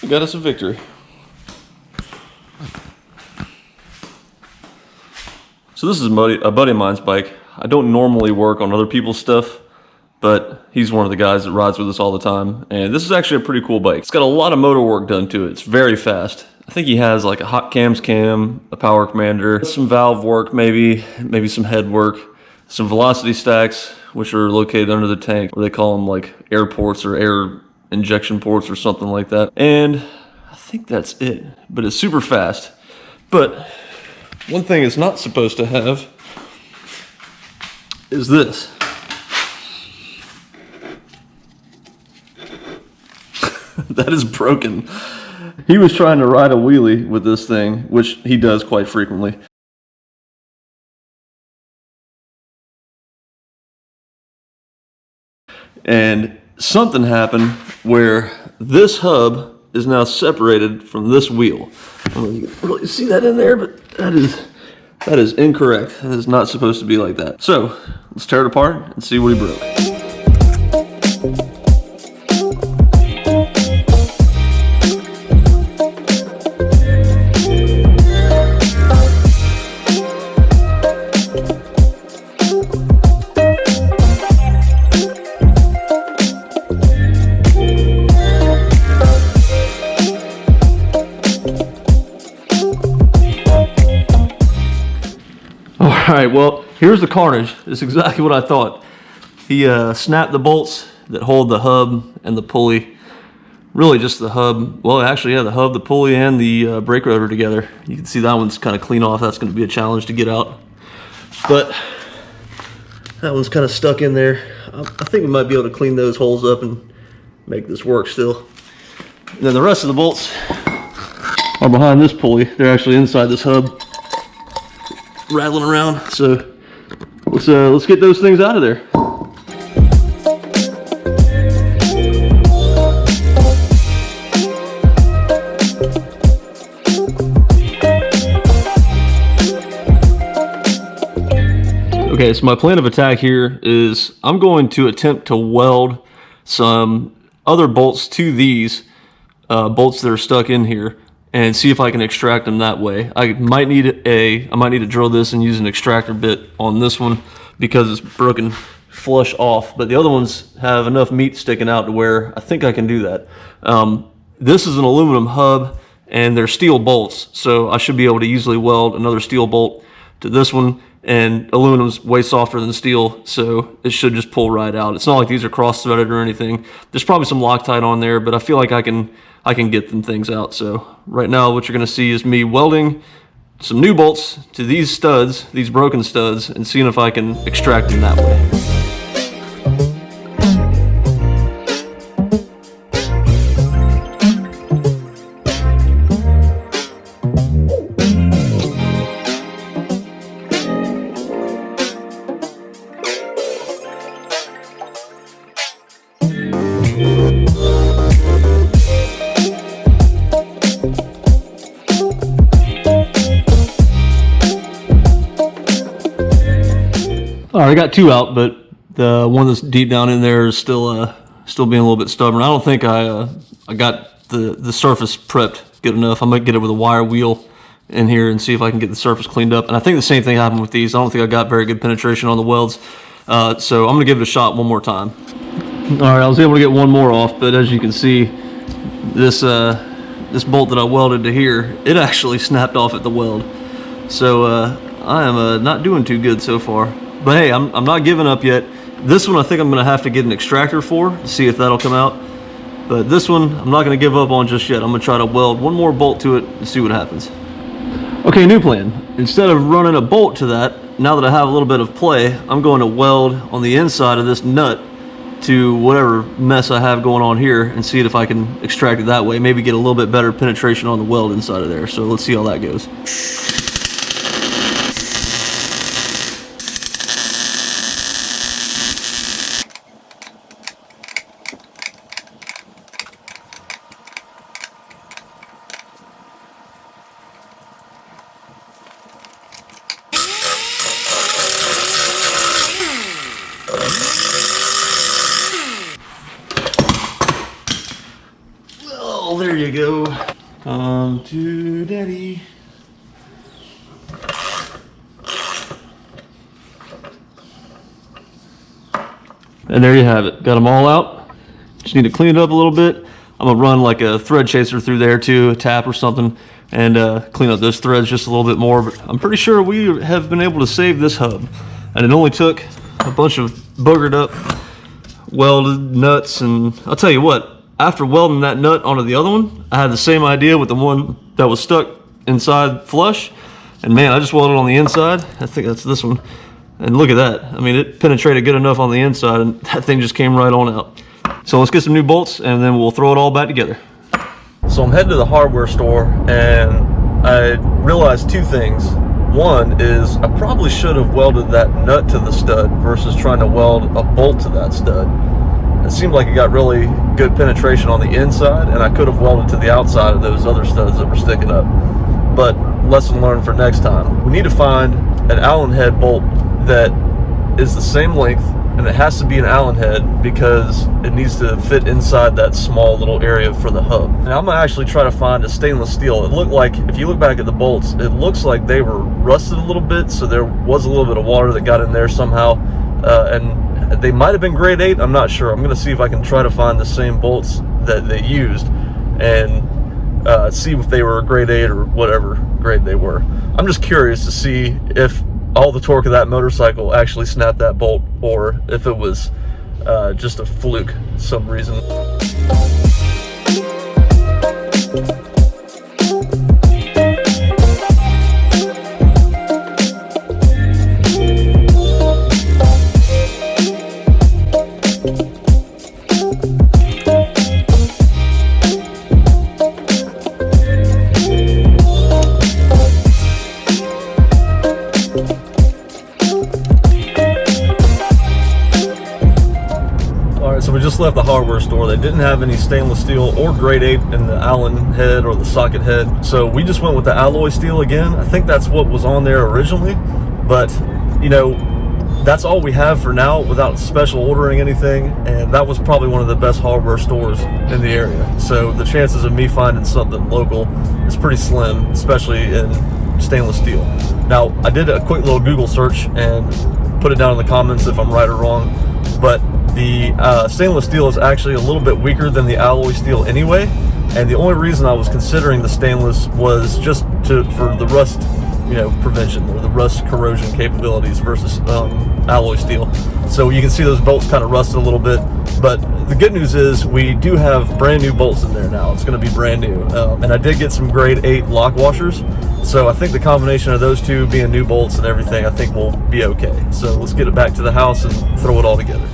We got us a victory. So this is a buddy of mine's bike. I don't normally work on other people's stuff, but he's one of the guys that rides with us all the time. And this is actually a pretty cool bike. It's got a lot of motor work done to it. It's very fast. I think he has like a hot cams cam, a power commander, some valve work, maybe some head work, some velocity stacks, which are located under the tank, or they call them like air ports or air injection ports or something like that. And I think that's it, but it's super fast. But one thing it's not supposed to have is this. That is broken. He was trying to ride a wheelie with this thing, which he does quite frequently. And something happened where this hub is now separated from this wheel. I don't know if you can really see that in there, but that is incorrect. That is not supposed to be like that. So let's tear it apart and see what he broke. Alright, well, here's the carnage. It's exactly what I thought. He snapped the bolts that hold the hub and the pulley. Really just the hub. Well, actually, yeah, the hub, the pulley, and the brake rotor together. You can see that one's kind of clean off. That's going to be a challenge to get out. But that one's kind of stuck in there. I think we might be able to clean those holes up and make this work still. And then the rest of the bolts are behind this pulley. They're actually inside this hub, rattling around. So let's get those things out of there. Okay, so my plan of attack here is I'm going to attempt to weld some other bolts to these bolts that are stuck in here, and see if I can extract them that way. I might need to drill this and use an extractor bit on this one because it's broken flush off, but the other ones have enough meat sticking out to where I think I can do that. This is an aluminum hub and they're steel bolts, so I should be able to easily weld another steel bolt to this one, and aluminum's way softer than steel, so it should just pull right out. It's not like these are cross-threaded or anything. There's probably some Loctite on there, but I feel like I can get them things out. So right now what you're going to see is me welding some new bolts to these studs, these broken studs, and seeing if I can extract them that way. All right, I got two out, but the one that's deep down in there is still being a little bit stubborn. I don't think I got the surface prepped good enough. I might get it with a wire wheel in here and see if I can get the surface cleaned up. And I think the same thing happened with these. I don't think I got very good penetration on the welds, so I'm gonna give it a shot one more time. All right, I was able to get one more off, but as you can see, this bolt that I welded to here, it actually snapped off at the weld. So I am not doing too good so far. But hey, I'm not giving up yet. This one I think I'm going to have to get an extractor for to see if that'll come out. But this one I'm not going to give up on just yet. I'm going to try to weld one more bolt to it and see what happens. Okay, new plan. Instead of running a bolt to that, now that I have a little bit of play, I'm going to weld on the inside of this nut to whatever mess I have going on here and see if I can extract it that way. Maybe get a little bit better penetration on the weld inside of there. So let's see how that goes. Oh, there you go. Come to daddy. And there you have it. Got them all out. Just need to clean it up a little bit. I'm gonna run like a thread chaser through there too, a tap or something, and clean up those threads just a little bit more. But I'm pretty sure we have been able to save this hub. And it only took a bunch of boogered up welded nuts. And I'll tell you what, after welding that nut onto the other one, I had the same idea with the one that was stuck inside flush. And man, I just welded on the inside. I think that's this one. And look at that. I mean, it penetrated good enough on the inside and that thing just came right on out. So let's get some new bolts and then we'll throw it all back together. So I'm heading to the hardware store and I realized two things. One is I probably should have welded that nut to the stud versus trying to weld a bolt to that stud. It seemed like it got really good penetration on the inside and I could have welded to the outside of those other studs that were sticking up. But lesson learned for next time. We need to find an Allen head bolt that is the same length, and it has to be an Allen head because it needs to fit inside that small little area for the hub. And I'm gonna actually try to find a stainless steel. It looked like, if you look back at the bolts, it looks like they were rusted a little bit, so there was a little bit of water that got in there somehow. And they might have been grade 8, I'm not sure. I'm gonna see if I can try to find the same bolts that they used and see if they were grade 8 or whatever grade they were. I'm just curious to see if all the torque of that motorcycle actually snapped that bolt or if it was just a fluke for some reason. So we just left the hardware store. They didn't have any stainless steel or grade 8 in the Allen head or the socket head. So we just went with the alloy steel again. I think that's what was on there originally, but you know, that's all we have for now without special ordering anything. And that was probably one of the best hardware stores in the area. So the chances of me finding something local is pretty slim, especially in stainless steel. Now, I did a quick little Google search and put it down in the comments if I'm right or wrong, but the stainless steel is actually a little bit weaker than the alloy steel anyway, and the only reason I was considering the stainless was just for the rust, you know, prevention or the rust corrosion capabilities versus alloy steel. So you can see those bolts kind of rusted a little bit, but the good news is we do have brand new bolts in there now. It's going to be brand new, and I did get some grade 8 lock washers. So I think the combination of those two being new bolts and everything, I think will be okay. So let's get it back to the house and throw it all together.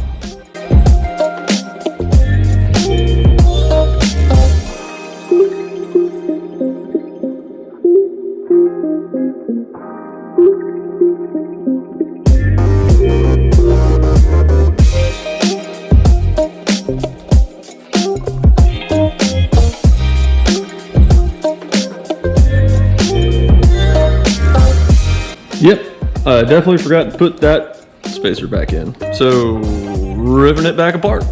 Yep, I definitely forgot to put that spacer back in. So, ripping it back apart.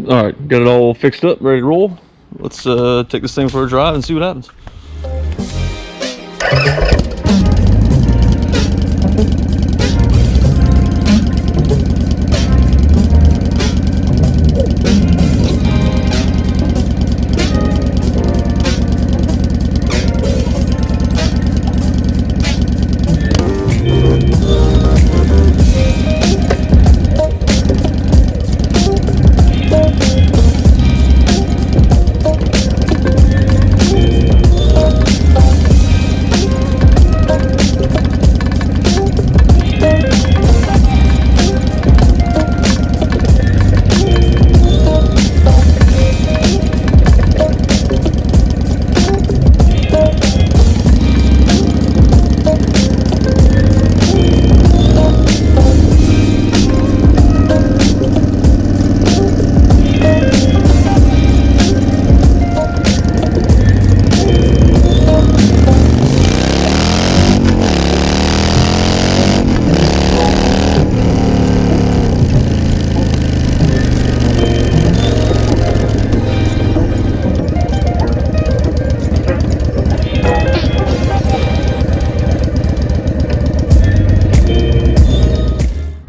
All right, got it all fixed up, ready to roll. Let's take this thing for a drive and see what happens.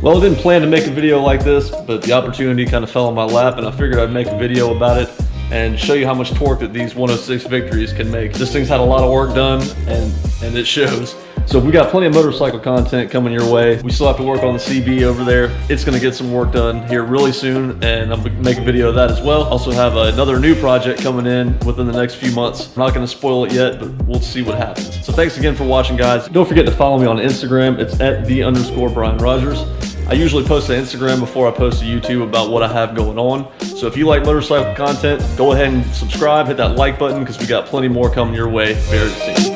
Well, I didn't plan to make a video like this, but the opportunity kind of fell in my lap, and I figured I'd make a video about it and show you how much torque that these 106 Victories can make. This thing's had a lot of work done, and it shows. So we got plenty of motorcycle content coming your way. We still have to work on the CB over there. It's gonna get some work done here really soon, and I'm gonna make a video of that as well. Also have another new project coming in within the next few months. I'm not gonna spoil it yet, but we'll see what happens. So thanks again for watching, guys. Don't forget to follow me on Instagram. It's at @the_Brian Rogers. I usually post to Instagram before I post to YouTube about what I have going on. So if you like motorcycle content, go ahead and subscribe, hit that like button, because we got plenty more coming your way very soon.